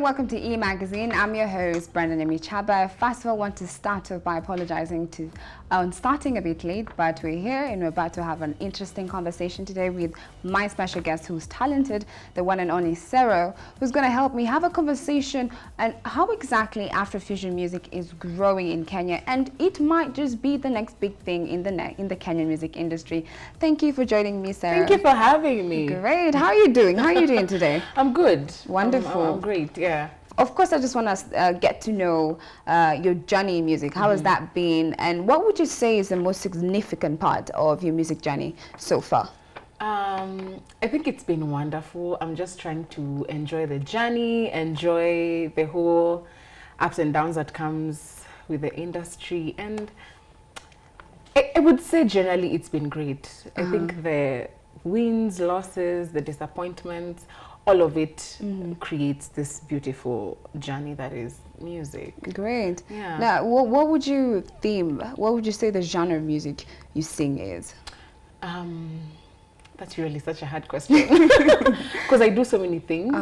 and welcome to E! Magazine. I'm your host, Brandon Emichaba. First of all, I want to start off by apologizing on starting a bit late, but we're here and we're about to have an interesting conversation today with my special guest who's talented, the one and only Sero, who's going to help me have a conversation on how exactly Afro-Fusion music is growing in Kenya, and it might just be the next big thing in the Kenyan music industry. Thank you for joining me, Sero. Thank you for having me. Great. How are you doing? How are you doing today? I'm good. Wonderful. I'm great, yeah. Of course, I just want to get to know your journey in music. How has that been? And what would you say is the most significant part of your music journey so far? I think it's been wonderful. I'm just trying to enjoy the journey, enjoy the whole ups and downs that comes with the industry. And I would say generally it's been great. I think the wins, losses, the disappointments, all of it creates this beautiful journey that is music. Great. Yeah. Now, what would you say the genre of music you sing is? That's really such a hard question because I do so many things,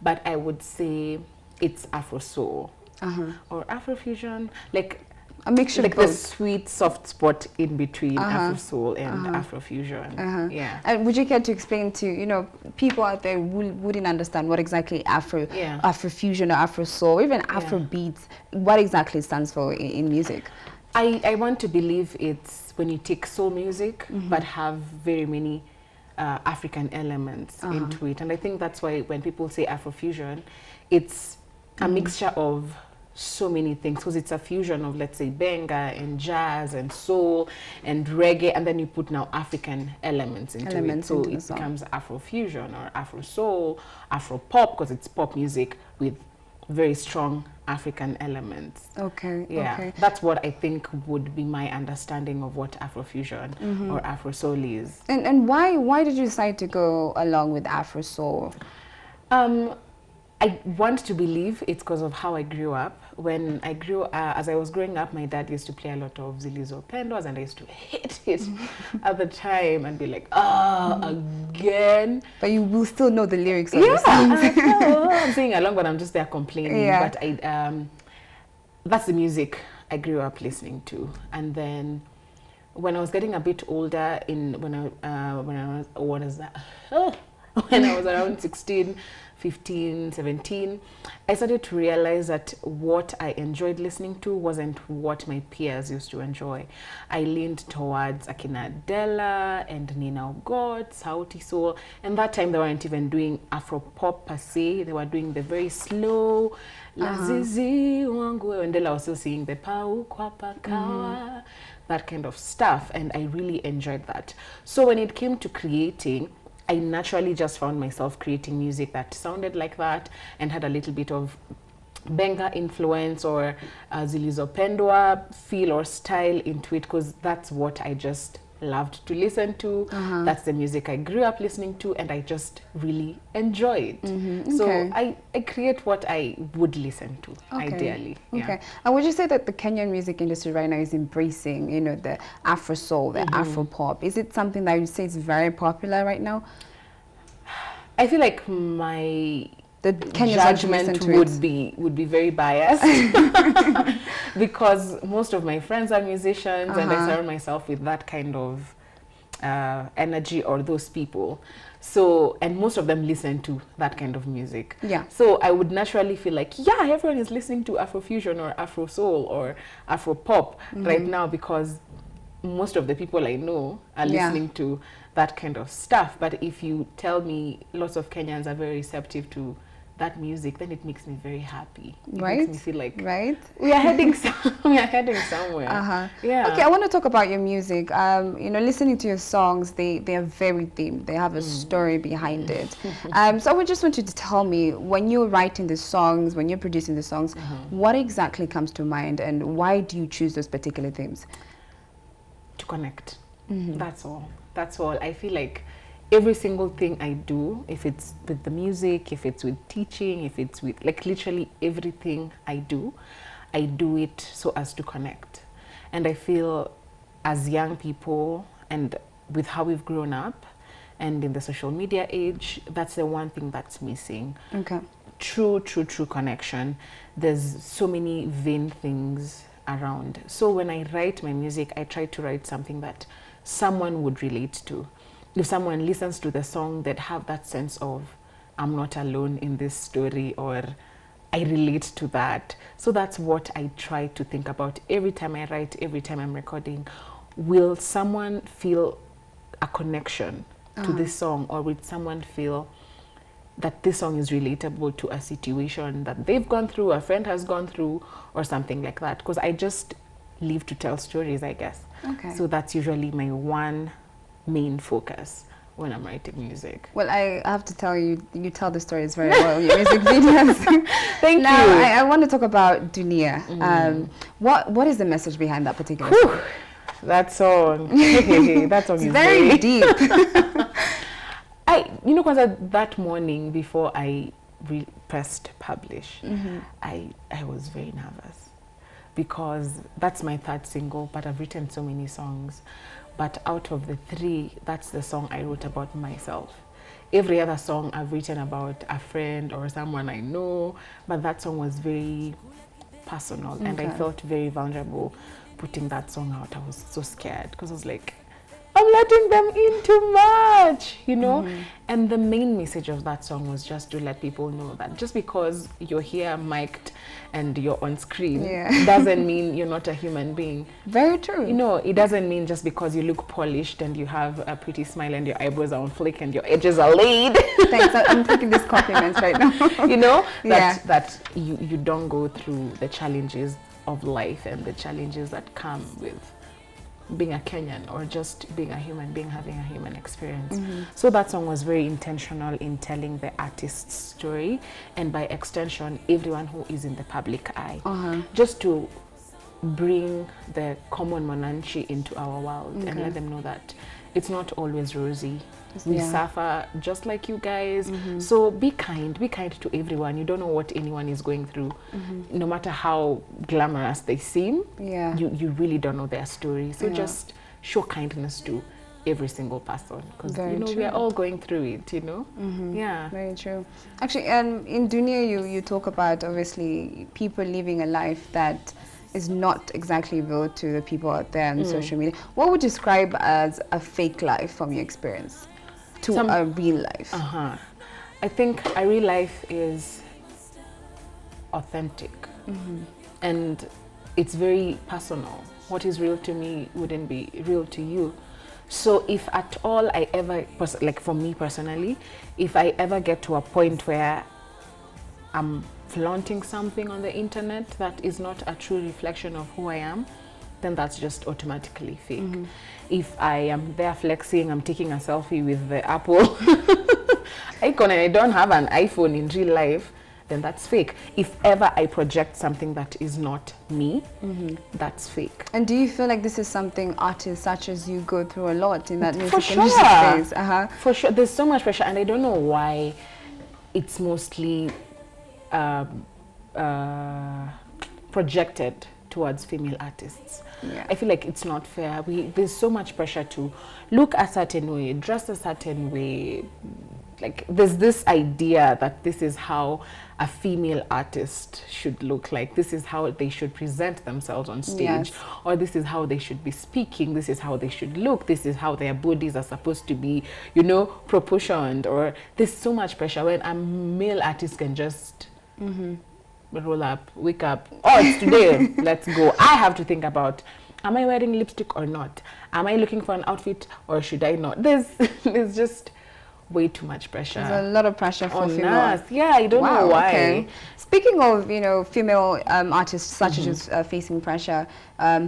but I would say it's Afro soul or Afro-Fusion, like a mixture like of both. the sweet soft spot in between Afro soul and Afro-Fusion. Yeah. And would you care to explain to people out there who wouldn't understand what exactly Afro-Fusion or Afro soul, or even Afro beats, what exactly it stands for in music? I want to believe it's when you take soul music but have very many African elements into it, and I think that's why when people say Afro-Fusion, it's a mixture of so many things, because it's a fusion of, let's say, benga and jazz and soul and reggae, and then you put now African elements into it, so it becomes Afro-Fusion or Afro-soul, Afro-pop, because it's pop music with very strong African elements. Okay. Yeah, okay. That's what I think would be my understanding of what Afro-Fusion or Afro-soul is. And why did you decide to go along with Afro-soul? I want to believe it's because of how I grew up. When I grew as I was growing up, my dad used to play a lot of zilizo-pendos, and I used to hate it at the time and be like, again. But you will still know the lyrics of the songs. I'm singing along, but I'm just there complaining. Yeah. But that's the music I grew up listening to. And then when I was getting a bit older, when I was around 16, 15, 17, I started to realize that what I enjoyed listening to wasn't what my peers used to enjoy. I leaned towards Akina Della and Nina Ogot, Sauti Soul, and that time they weren't even doing Afro-pop per se. They were doing the very slow, Lazizi Wangu, and Della was still singing the Pau Kwapa Kawa, that kind of stuff, and I really enjoyed that. So when it came to creating, I naturally just found myself creating music that sounded like that and had a little bit of benga influence or zilizo-pendwa feel or style into it, because that's what I just loved to listen to. That's the music I grew up listening to, and I just really enjoy it. So I create what I would listen to, ideally. Okay. And would you say that the Kenyan music industry right now is embracing, the Afro soul, the Afro pop? Is it something that you say is very popular right now? I feel like the judgment would be very biased because most of my friends are musicians and I surround myself with that kind of energy or those people. So, and most of them listen to that kind of music. Yeah. So I would naturally feel like, everyone is listening to Afro-Fusion or Afro-soul or Afro-pop right now, because most of the people I know are listening to that kind of stuff. But if you tell me lots of Kenyans are very receptive to that music, then it makes me very happy. It makes me feel like we are heading somewhere. Yeah. Okay, I want to talk about your music. Listening to your songs, they are very deep. They have a story behind it. So I would just want you to tell me, when you're writing the songs, when you're producing the songs, what exactly comes to mind, and why do you choose those particular themes? To connect. That's all. I feel like every single thing I do, if it's with the music, if it's with teaching, if it's with, like, literally everything I do it so as to connect. And I feel as young people, and with how we've grown up and in the social media age, that's the one thing that's missing. Okay. true connection. There's so many vain things around. So when I write my music, I try to write something that someone would relate to. If someone listens to the song, they'd have that sense of, I'm not alone in this story, or I relate to that. So that's what I try to think about every time I write, every time I'm recording. Will someone feel a connection to this song, or will someone feel that this song is relatable to a situation that they've gone through, a friend has gone through, or something like that? Because I just live to tell stories, I guess. Okay. So that's usually my one main focus when I'm writing music. Well, I have to tell you, you tell the stories very well in your music videos. Thank now, you. I want to talk about Dunia. What is the message behind that particular song? That song. That song is very deep. Because that morning before I pressed publish, I was very nervous, because that's my third single, but I've written so many songs. But out of the 3, that's the song I wrote about myself. Every other song I've written about a friend or someone I know, but that song was very personal, and I felt very vulnerable putting that song out. I was so scared, because I was like, I'm letting them in too much, And the main message of that song was just to let people know that just because you're here mic'd and you're on screen doesn't mean you're not a human being. Very true. It doesn't mean just because you look polished and you have a pretty smile and your eyebrows are on flick and your edges are laid. Thanks, I'm taking these compliments right now. That you don't go through the challenges of life and the challenges that come with being a Kenyan, or just being a human being, having a human experience. So that song was very intentional in telling the artist's story, and by extension, everyone who is in the public eye, just to bring the common Mwananchi into our world and let them know that it's not always rosy. We suffer just like you guys. So be kind to everyone. You don't know what anyone is going through. No matter how glamorous they seem, you really don't know their story. So just show kindness to every single person, because we are all going through it, Yeah. Very true. Actually, in Dunia, you talk about, obviously, people living a life that is not exactly real to the people out there on social media. What would you describe as a fake life from your experience to a real life? I think a real life is authentic, and it's very personal. What is real to me wouldn't be real to you. So if at all I ever, like for me personally, if I ever get to a point where I'm flaunting something on the internet that is not a true reflection of who I am, then that's just automatically fake. If I am there flexing, I'm taking a selfie with the Apple icon and I don't have an iPhone in real life, then that's fake. If ever I project something that is not me, that's fake. And do you feel like this is something artists such as you go through a lot in that music industry space? For sure. There's so much pressure, and I don't know why it's mostly projected towards female artists. I feel like it's not fair. There's so much pressure to look a certain way, dress a certain way. Like, there's this idea that this is how a female artist should look like. This is how they should present themselves on stage. Or this is how they should be speaking. This is how they should look. This is how their bodies are supposed to be, proportioned. Or there's so much pressure when a male artist can just roll up, wake up. Oh, it's today. Let's go. I have to think about, am I wearing lipstick or not? Am I looking for an outfit or should I not? There's just way too much pressure. There's a lot of pressure for female. Us. Yeah, I don't know why. Okay. Speaking of, female artists such as facing pressure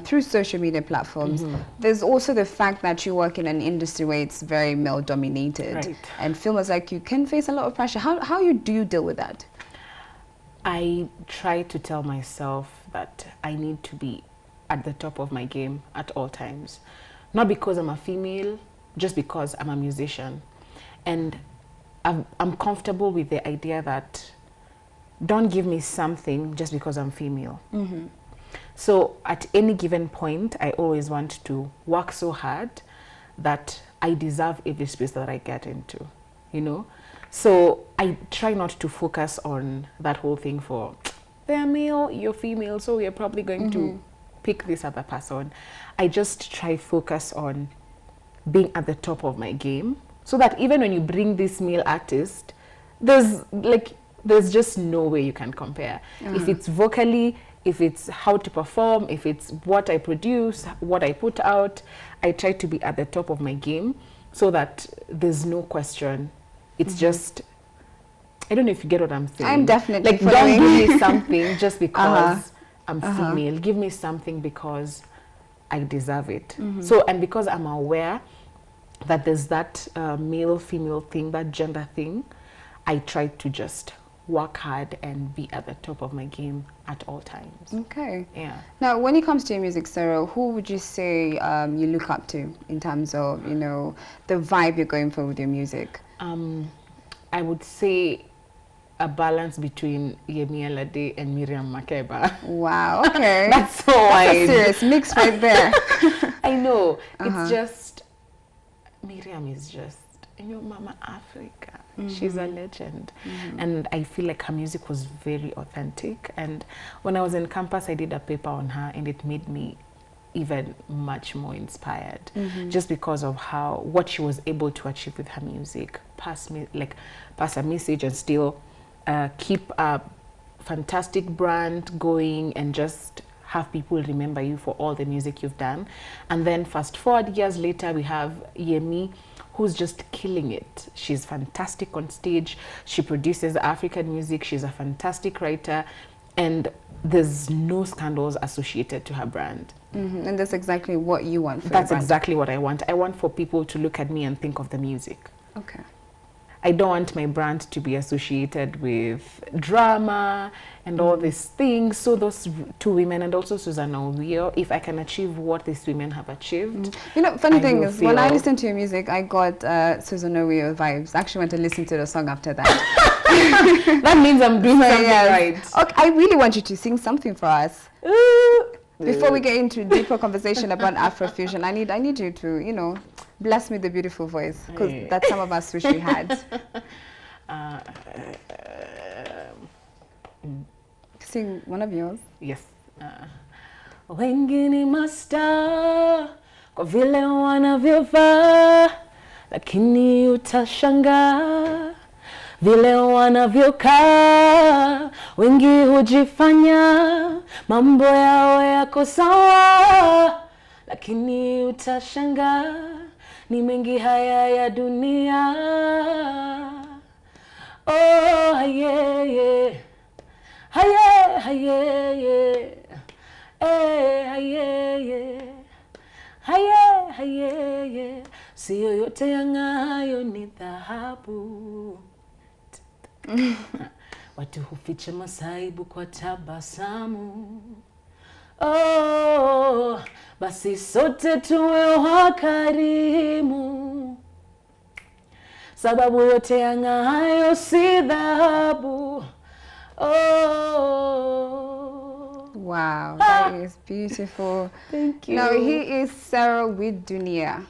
through social media platforms, there's also the fact that you work in an industry where it's very male dominated, and filmers like you can face a lot of pressure. How do you deal with that? I try to tell myself that I need to be at the top of my game at all times. Not because I'm a female, just because I'm a musician. And I'm comfortable with the idea that don't give me something just because I'm female. So at any given point, I always want to work so hard that I deserve every space that I get into, So I try not to focus on that whole thing for they're male, you're female, so we're probably going to pick this other person. I just try focus on being at the top of my game, so that even when you bring this male artist, there's just no way you can compare. If it's vocally, if it's how to perform, if it's what I produce, what I put out, I try to be at the top of my game so that there's no question. It's just, I don't know if you get what I'm saying. I'm definitely like, don't give me something just because I'm female. Give me something because I deserve it. So, and because I'm aware that there's that male-female thing, that gender thing, I try to just work hard and be at the top of my game at all times. Okay. Yeah. Now, when it comes to your music, Sarah, who would you say you look up to in terms of, you know, the vibe you're going for with your music? I would say a balance between Yemi Alade and Miriam Makeba. Wow, okay. That's so That's wide. a serious mix right there. I know. It's just, Miriam is just, you know, Mama Africa. She's a legend. And I feel like her music was very authentic. And when I was in campus, I did a paper on her, and it made me even much more inspired, just because of what she was able to achieve with her music, pass a message and still keep a fantastic brand going, and just have people remember you for all the music you've done. And then fast forward years later, we have Yemi, who's just killing it. She's fantastic on stage. She produces African music. She's a fantastic writer, and there's no scandals associated to her brand. And that's exactly what you want for That's your brand. exactly what I want. I want for people to look at me and think of the music. Okay. I don't want my brand to be associated with drama and all these things. So those two women, and also Susanna Owio, if I can achieve what these women have achieved. You know, funny thing is, when I feel- listened to your music, I got Susanna Owio vibes. I actually went to listen to the song after that. That means I'm doing something Yes. right. Okay, I really want you to sing something for us. Before we get into deeper conversation about Afro-Fusion, I need you to, you know, bless me with the beautiful voice, because that's some of us wish we had. Sing one of yours. Yes. Wengi ni master kwa vile wanavyovaa, lakini utashangaa vile wanavyokaa. Wengi hujifanya mambo yao yako sawa, lakini utashangaa ni mengi haya ya dunia. Oh, haye, haye, haye, haye, haye, haye, si yoyote yang'ayo ni dhahabu. Watu huficha masaibu kwa tabasamu. Oh, basi sote tuwe wakarimu, sababu yote yang'ayo si dhahabu. Oh. Wow, that is beautiful. Thank you. Now, he is Sarah with Dunia.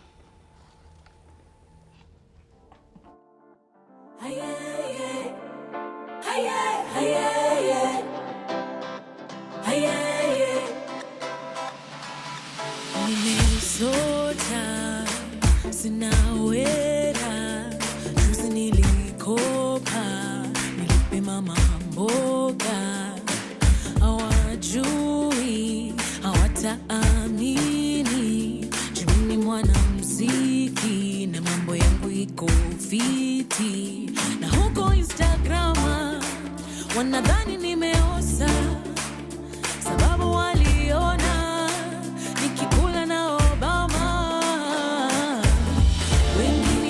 Minnesota, sinawera, juzi nilikopa, nilipe mama mboga, hawajui, hawataamini, juu ni mwanamuziki na mambo yangu iko fiti, na huko Instagrama wanadhani nimeosa, sababu waliona nikikula na Obama. Wengi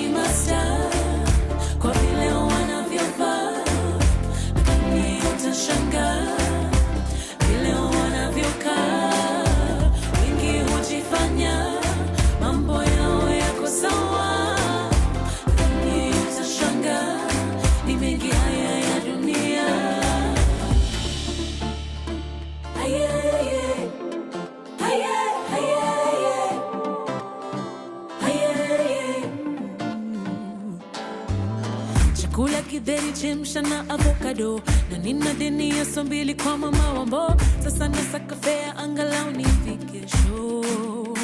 kula kidheri chemsha na avocado, na nina deni ya sombili kwa mama wambo. Sasa nasaka fea angalau nifike show.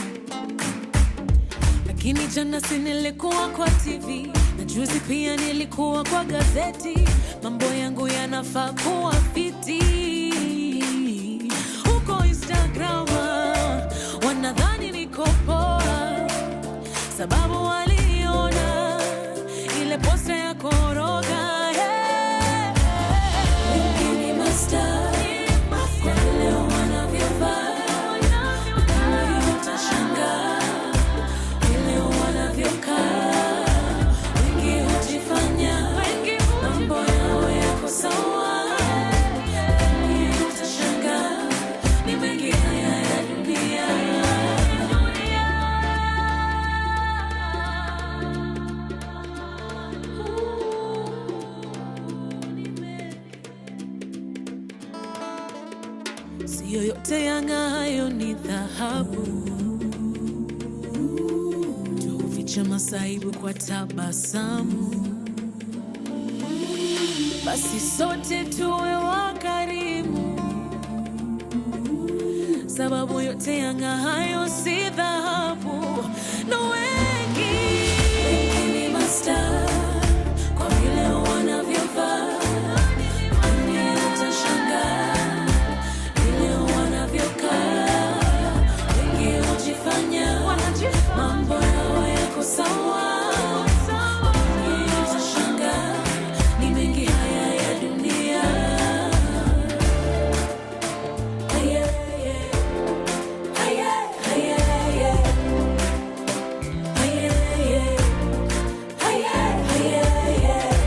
Lakini jana si nilikuwa kwa TV, na juzi pia nilikuwa kwa gazeti. Mambo yangu yanafaa kuwa fiti. Huko Instagram wanadhani niko poa, sababu waliona ile posta ya koroga. Wengine master kwa vile wanavyovaa, kama utashangaa vile wanavyokaa. Wengi hujifanya mambo yao yako sawa, lakini utashangaa ni mengi haya ya dunia. Sio yote yang'aayo ni dhahabu, tufiche masaibu kwa tabasamu. Basi sote tuwe wakarimu, sababu yote yang'aayo si dhahabu. Na wengi ni mastaa kwa vile wanavyovaa, wengi utashangaa vile wanavyokaa. Wengi hujifanya mambo yao yako sawa, wengi utashangaa ni mengi haya ya dunia. Haya, haya, haya, haya. Haya, haya, haya, haya. Haya, haya, haya, haya.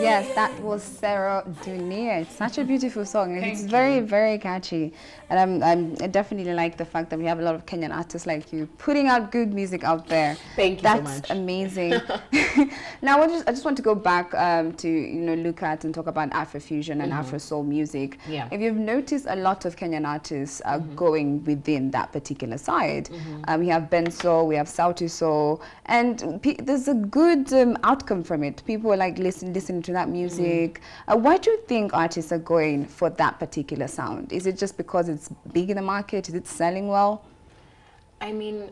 Yes, that was Sarah Dunia. It's such a beautiful song. And it's very, very catchy. And I definitely like the fact that we have a lot of Kenyan artists like you putting out good music out there. Thank you That's so much. amazing. Now, I just want to go back to look at and talk about Afro-Fusion and Afro-Soul music. Yeah. If you've noticed, a lot of Kenyan artists are going within that particular side. We have Benso, we have Sauti Soul, and there's a good outcome from it. People are like listening to that music. Why do you think artists are going for that particular sound? Is it just because it's big in the market? Is it selling well? I mean,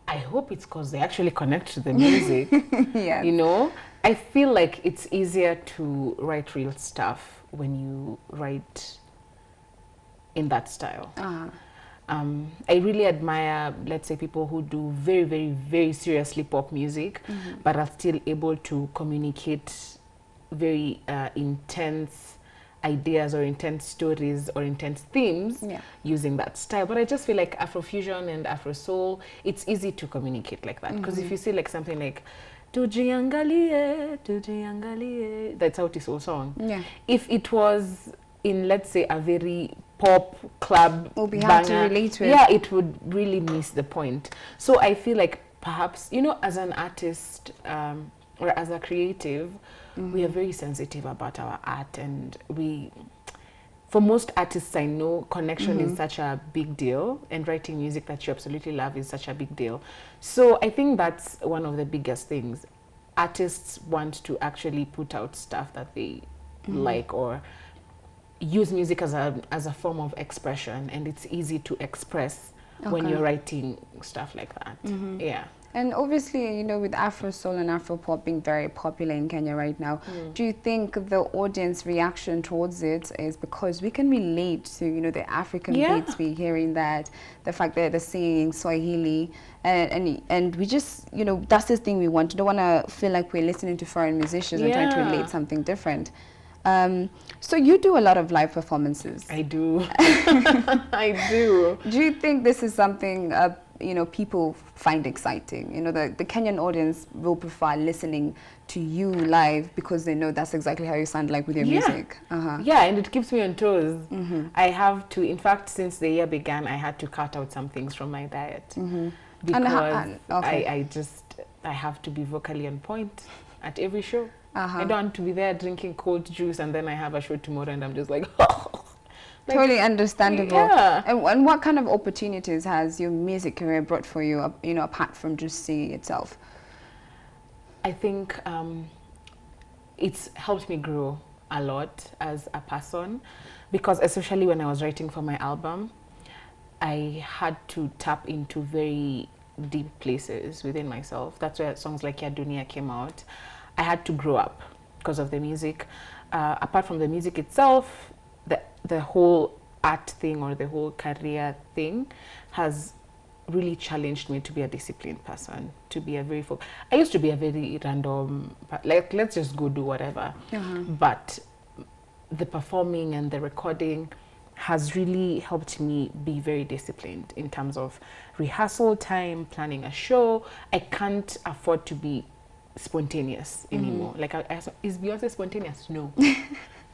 I hope it's because they actually connect to the music. Yeah. You know, I feel like it's easier to write real stuff when you write in that style. I really admire, let's say, people who do very, very, very seriously pop music, but are still able to communicate very intense ideas or intense stories or intense themes using that style. But I just feel like Afro-Fusion and Afro-Soul, it's easy to communicate like that. Because if you see like something like Tujiangalie, Tujiangalie, that's Sauti Soul song. Yeah. If it was in, let's say, a very pop club will be hard to relate to it. Yeah, it would really miss the point. So I feel like perhaps, you know, as an artist or as a creative, we are very sensitive about our art, and for most artists I know, connection is such a big deal, and writing music that you absolutely love is such a big deal. So I think that's one of the biggest things. Artists want to actually put out stuff that they like, or use music as a form of expression, and it's easy to express when you're writing stuff like that. Yeah. And obviously, you know, with Afro-Soul and Afro-Pop being very popular in Kenya right now, do you think the audience reaction towards it is because we can relate to, you know, the African beats, we're hearing that, the fact that they're singing Swahili, and we just, you know, that's the thing we want. We don't want to feel like we're listening to foreign musicians and trying to relate something different. So you do a lot of live performances. I do. I do. Do you think this is something you know, people find exciting? You know, the Kenyan audience will prefer listening to you live because they know that's exactly how you sound like with your music. Yeah, and it keeps me on toes. I have to, in fact, since the year began, I had to cut out some things from my diet because I just, I have to be vocally on point at every show. Uh-huh. I don't want to be there drinking cold juice and then I have a show tomorrow and I'm just like, Totally understandable. Yeah. And what kind of opportunities has your music career brought for you, you know, apart from just singing itself? I think it's helped me grow a lot as a person, because especially when I was writing for my album, I had to tap into very deep places within myself. That's where songs like Ya Dunia came out. I had to grow up because of the music. Apart from the music itself, the whole art thing or the whole career thing has really challenged me to be a disciplined person, to be a very I used to be a very random, like, let's just go do whatever. But the performing and the recording has really helped me be very disciplined in terms of rehearsal time, planning a show. I can't afford to be spontaneous anymore. Like, is Beyonce spontaneous? No.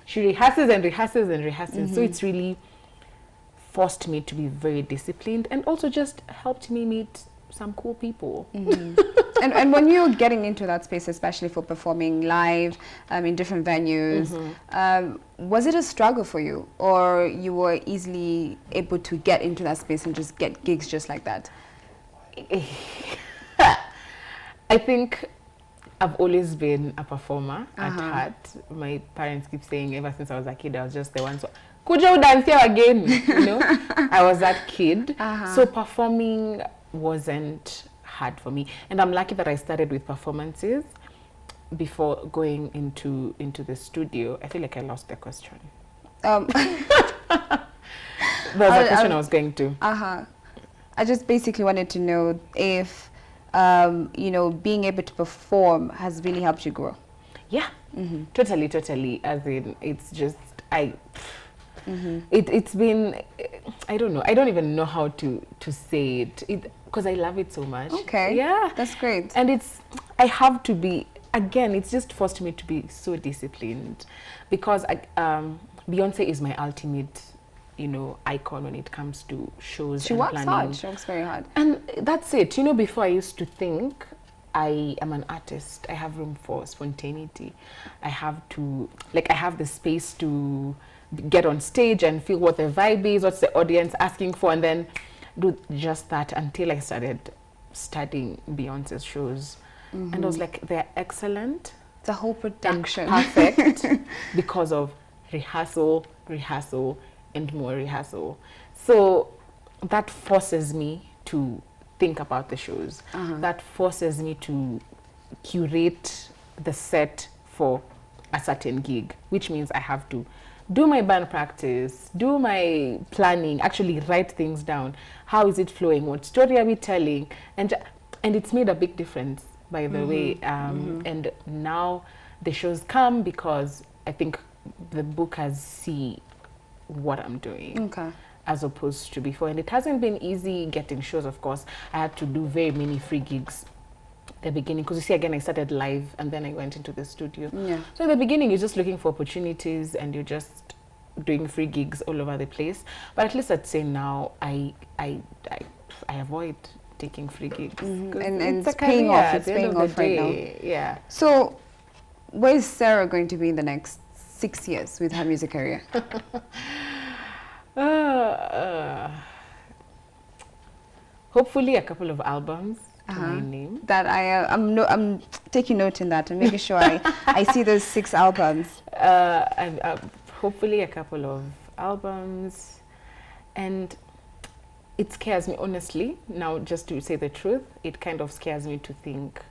She rehearses and rehearses and rehearses. So it's really forced me to be very disciplined, and also just helped me meet some cool people. And when you're getting into that space, especially for performing live in different venues, was it a struggle for you, or you were easily able to get into that space and just get gigs just like that? I think I've always been a performer at heart. My parents keep saying ever since I was a kid, I was just the one. So, could you dance here again? You know, I was that kid. So performing wasn't hard for me, and I'm lucky that I started with performances before going into the studio. I feel like I lost the question. There was a question I was going to. I just basically wanted to know if you know, being able to perform has really helped you grow. Yeah, totally. As in, it's just it's been, I don't know. I don't even know how to say it because I love it so much. Okay. Yeah. That's great. And I have to be, again, it's just forced me to be so disciplined, because Beyonce is my ultimate, you know, icon when it comes to shows. She and works planning. hard. She works very hard. And that's it. You know, before I used to think I am an artist. I have room for spontaneity. I have the space to get on stage and feel what the vibe is, what's the audience asking for, and then do just that, until I started studying Beyonce's shows. And I was like, they're excellent. The whole production. Perfect because of rehearsal, and more rehearsal. So that forces me to think about the shows. That forces me to curate the set for a certain gig, which means I have to do my band practice, do my planning, actually write things down. How is it flowing? What story are we telling? And it's made a big difference, by the way. And now the shows come because I think the bookers see what I'm doing. As opposed to before. And it hasn't been easy getting shows, of course. I had to do very many free gigs the beginning, because you see, again, I started live and then I went into the studio. So in the beginning, you're just looking for opportunities and you're just doing free gigs all over the place. But at least I'd say now I avoid taking free gigs. And it's paying off. It's paying off right now. Yeah. So where is Sarah going to be in the next 6 years with her music career? Hopefully a couple of albums to my name. That I'm taking note in that and making sure I see those 6 albums. Hopefully a couple of albums, and it scares me, honestly. Now, just to say the truth, it kind of scares me to think.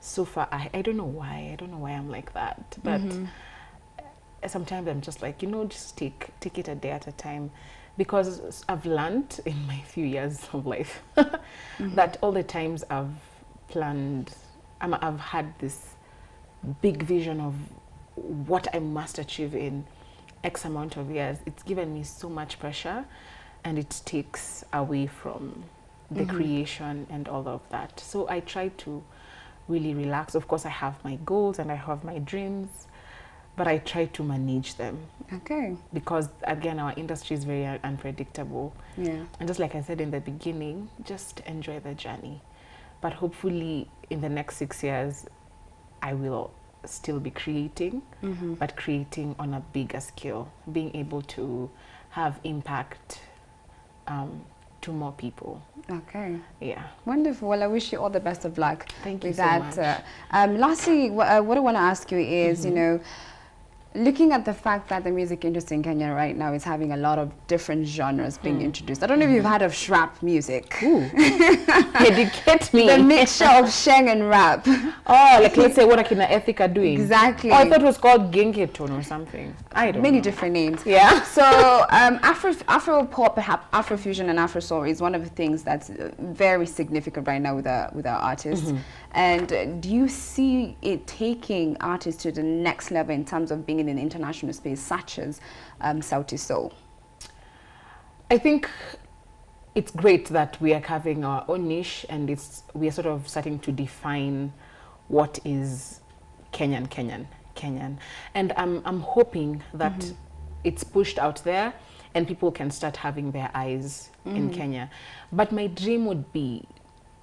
So far, I don't know why. I don't know why I'm like that, but sometimes I'm just like, you know, just take it a day at a time, because I've learned in my few years of life that all the times I've planned, I've had this big vision of what I must achieve in X amount of years. It's given me so much pressure, and it takes away from the creation and all of that. So I try to really relax. Of course, I have my goals and I have my dreams, but I try to manage them. Okay. Because again, our industry is very unpredictable. Yeah. And just like I said in the beginning, just enjoy the journey. but hopefully in the next 6 years, I will still be creating, but creating on a bigger scale, being able to have impact to more people. Okay. Yeah. Wonderful. Well, I wish you all the best of luck. Thank you with so that. much. Lastly, what I want to ask you is, you know, looking at the fact that the music industry in Kenya right now is having a lot of different genres being introduced. I don't know if you've heard of shrap music. Ooh. Educate me. The mixture of sheng and rap. Oh, like let's say what Akina Ethic are doing. Exactly. Oh, I thought it was called Gengeton or something. I don't Many know. different names. Yeah. So Afro pop, perhaps Afro-Fusion and Afro-soul is one of the things that's very significant right now with our artists. And do you see it taking artists to the next level in terms of being in an international space such as Sauti Sol? I think it's great that we are having our own niche, and we are sort of starting to define what is Kenyan. And I'm hoping that it's pushed out there and people can start having their eyes in Kenya. But my dream would be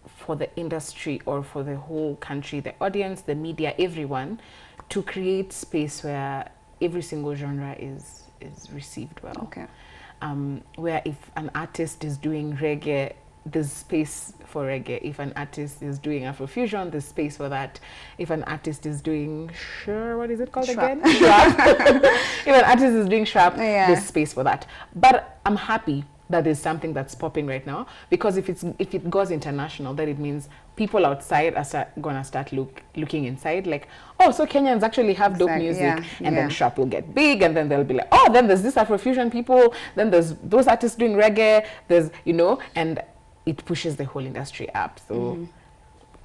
for the industry or for the whole country, the audience, the media, everyone, to create space where every single genre is received well. Okay. Where if an artist is doing reggae, there's space for reggae. If an artist is doing Afro-Fusion, there's space for that. If an artist is doing, what is it called again? Shrap. If an artist is doing shrap, there's space for that. But I'm happy that there's something that's popping right now, because if it goes international, then it means people outside are gonna start looking inside, like, oh, so Kenyans actually have dope music, and then shrap will get big, and then they'll be like, oh, then there's this Afro-Fusion people, then there's those artists doing reggae, there's, you know, and it pushes the whole industry up. So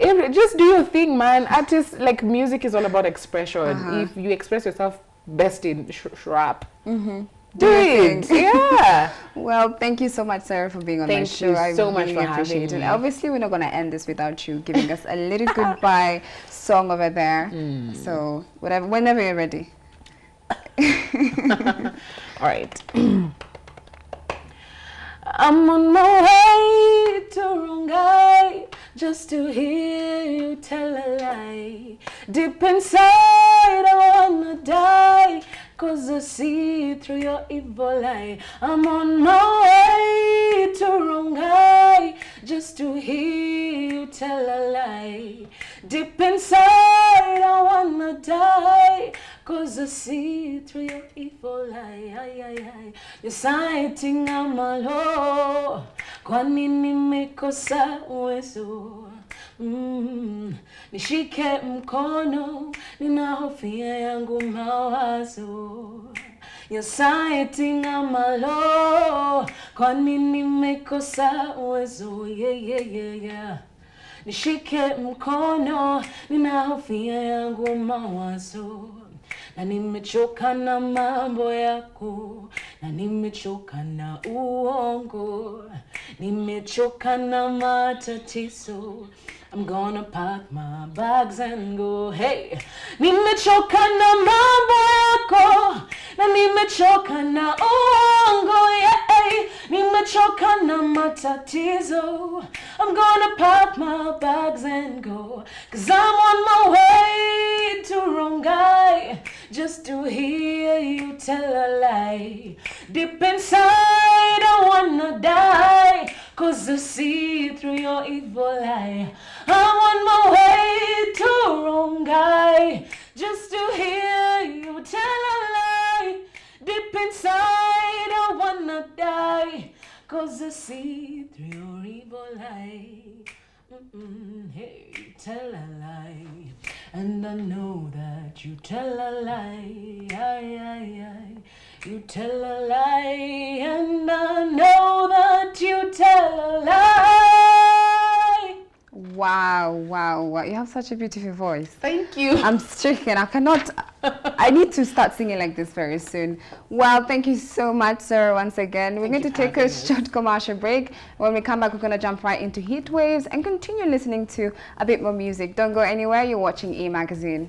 just do your thing, man. Artists, like, music is all about expression. If you express yourself best in shrap, do it. Yeah. Well, thank you so much, Sarah, for being on my show. Thank you so much really for appreciate having it. me. Obviously, we're not going to end this without you giving us a little goodbye song over there. So, whenever you're ready. All right. I'm on my way to Rongai just to hear you tell a lie. Deep inside, I wanna die, 'cause I see through your evil eye. I'm on my way to Rongai just to hear you tell a lie. Deep inside, I wanna die, 'cause I see through your evil eye. You're sighting amalo, kwani nimekosa uwezo. Nishike mkono, ninahofia yangu mawazo. You're sighting amalo, kwani nimekosa uwezo. Yeah. Nishike mkono, ninahofia yangu mawazo. Na nimechoka na mambo yako, na nimechoka na uongo, nimechoka na matatizo. I'm gonna pack my bags and go. Hey, nimechoka na mambo yako, na nimechoka na uongo, yeah. Nimechoka na matatizo. I'm gonna pack my bags and go, 'cause I'm on my way to Rongai just to hear you tell a lie. Deep inside, I wanna die, 'cause I see through your evil eye. I'm on my way to Rongai just to hear you tell a lie. Deep inside, I wanna die, 'cause I see through your evil eye. Hey, you tell a lie, and I know that you tell a lie. You tell a lie, and I know that you tell a lie. Wow. You have such a beautiful voice. Thank you. I'm stricken. I need to start singing like this very soon. Well, thank you so much, sir, once again. We're going to take a short commercial break. When we come back, we're going to jump right into Heat Waves and continue listening to a bit more music. Don't go anywhere. You're watching E! Magazine.